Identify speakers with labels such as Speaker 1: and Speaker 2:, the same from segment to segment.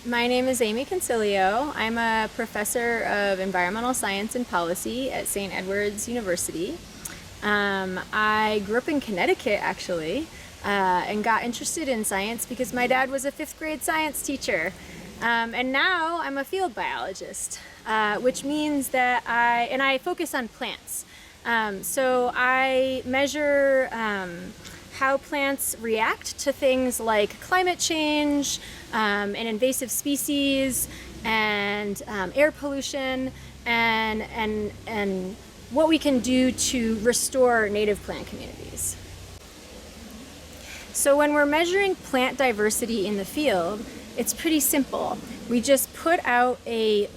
Speaker 1: My name is Amy Concilio. I'm a professor of environmental science and policy at St. Edward's University. I grew up in Connecticut, actually, and got interested in science because my dad was a fifth grade science teacher. And now I'm a field biologist, which means that I focus on plants. So I measure how plants react to things like climate change, and invasive species, and air pollution, and what we can do to restore native plant communities. So when we're measuring plant diversity in the field, it's pretty simple. We just put out a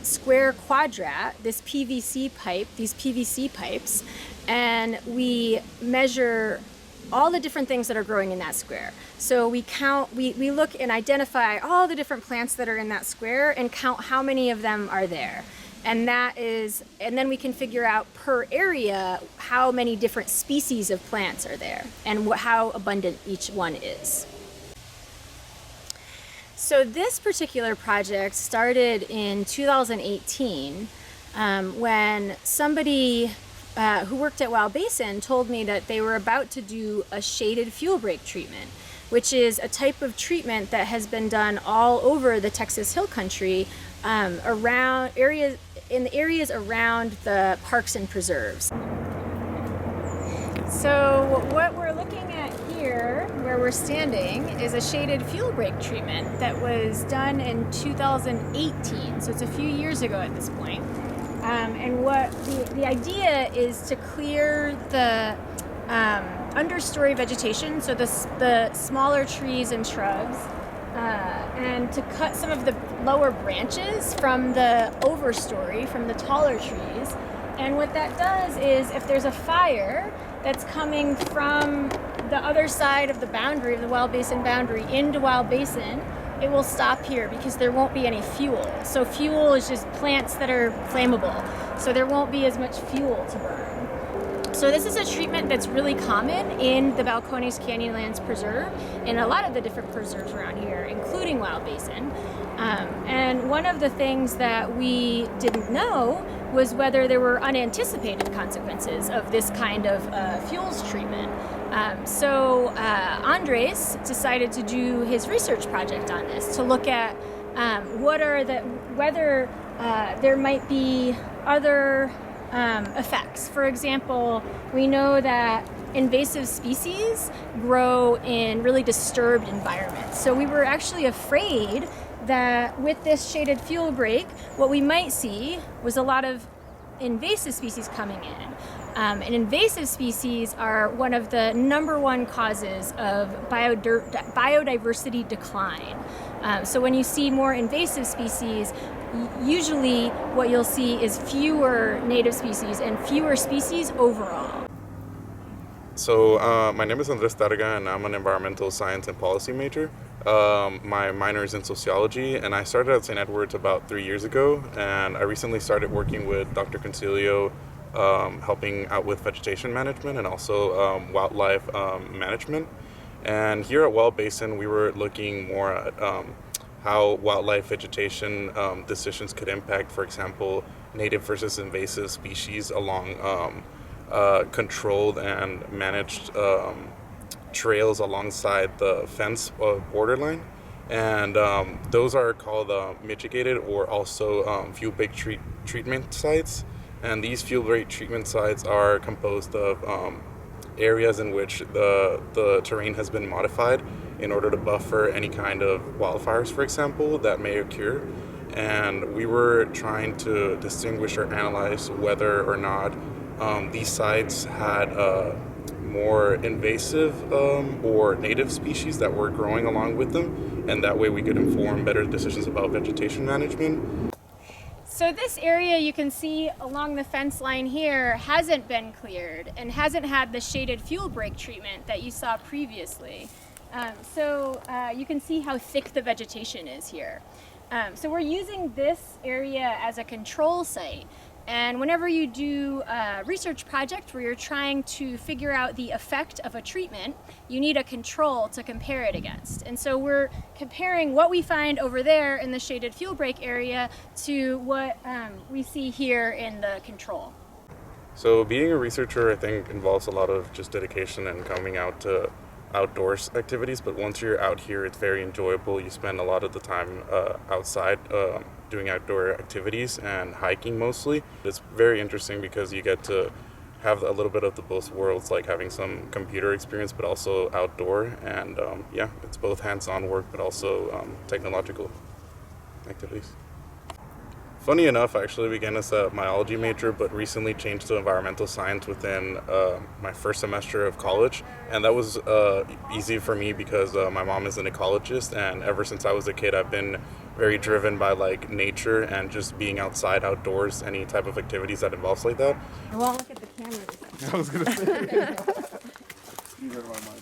Speaker 1: square quadrat, these PVC pipes, and we measure all the different things that are growing in that square. So we look and identify all the different plants that are in that square and count how many of them are there. And then we can figure out per area how many different species of plants are there and how abundant each one is. So this particular project started in 2018 when somebody who worked at Basin told me that they were about to do a shaded fuel break treatment, which is a type of treatment that has been done all over the Texas Hill Country, in the areas around the parks and preserves. So what we're looking at here, where we're standing, is a shaded fuel break treatment that was done in 2018, so it's a few years ago at this point. And what the idea is to clear the understory vegetation, so the smaller trees and shrubs, and to cut some of the lower branches from the overstory, from the taller trees. And what that does is, if there's a fire that's coming from the other side of the boundary, of the Wild Basin boundary, into Wild Basin, it will stop here because there won't be any fuel. So fuel is just plants that are flammable, so there won't be as much fuel to burn. So this is a treatment that's really common in the Balcones Canyonlands Preserve, and a lot of the different preserves around here, including Wild Basin. And one of the things that we didn't know was whether there were unanticipated consequences of this kind of fuels treatment. So Andres decided to do his research project on this, to look at whether there might be other effects. For example, we know that invasive species grow in really disturbed environments. So we were actually afraid that with this shaded fuel break, what we might see was a lot of invasive species coming in. And invasive species are one of the #1 causes of biodiversity decline. So when you see more invasive species, usually what you'll see is fewer native species and fewer species overall.
Speaker 2: So my name is Andres Targa, and I'm an environmental science and policy major. My minor is in sociology, and I started at St. Edward's about 3 years ago, and I recently started working with Dr. Concilio, helping out with vegetation management and also wildlife management. And here at Wild Basin, we were looking more at how wildlife vegetation decisions could impact, for example, native versus invasive species along controlled and managed trails alongside the fence borderline. And those are called mitigated or also fuel break treatment sites. And these fuel break treatment sites are composed of areas in which the terrain has been modified in order to buffer any kind of wildfires, for example, that may occur. And we were trying to distinguish or analyze whether or not these sites had more invasive or native species that were growing along with them, and that way we could inform better decisions about vegetation management.
Speaker 1: So this area you can see along the fence line here hasn't been cleared and hasn't had the shaded fuel break treatment that you saw previously. So you can see how thick the vegetation is here. So we're using this area as a control site And whenever you do a research project where you're trying to figure out the effect of a treatment, you need a control to compare it against. And so we're comparing what we find over there in the shaded fuel break area to what we see here in the control.
Speaker 2: So being a researcher, I think, involves a lot of just dedication and coming out to outdoors activities, but once you're out here, it's very enjoyable. You spend a lot of the time outside doing outdoor activities and hiking mostly. It's very interesting because you get to have a little bit of the both worlds, like having some computer experience, but also outdoor. And yeah, it's both hands-on work, but also technological activities. Funny enough, I actually began as a biology major, but recently changed to environmental science within my first semester of college. And that was easy for me because my mom is an ecologist, and ever since I was a kid, I've been very driven by like nature and just being outside, outdoors, any type of activities that involves like that.
Speaker 3: I won't look at the camera.
Speaker 2: I was gonna say. You read my mind.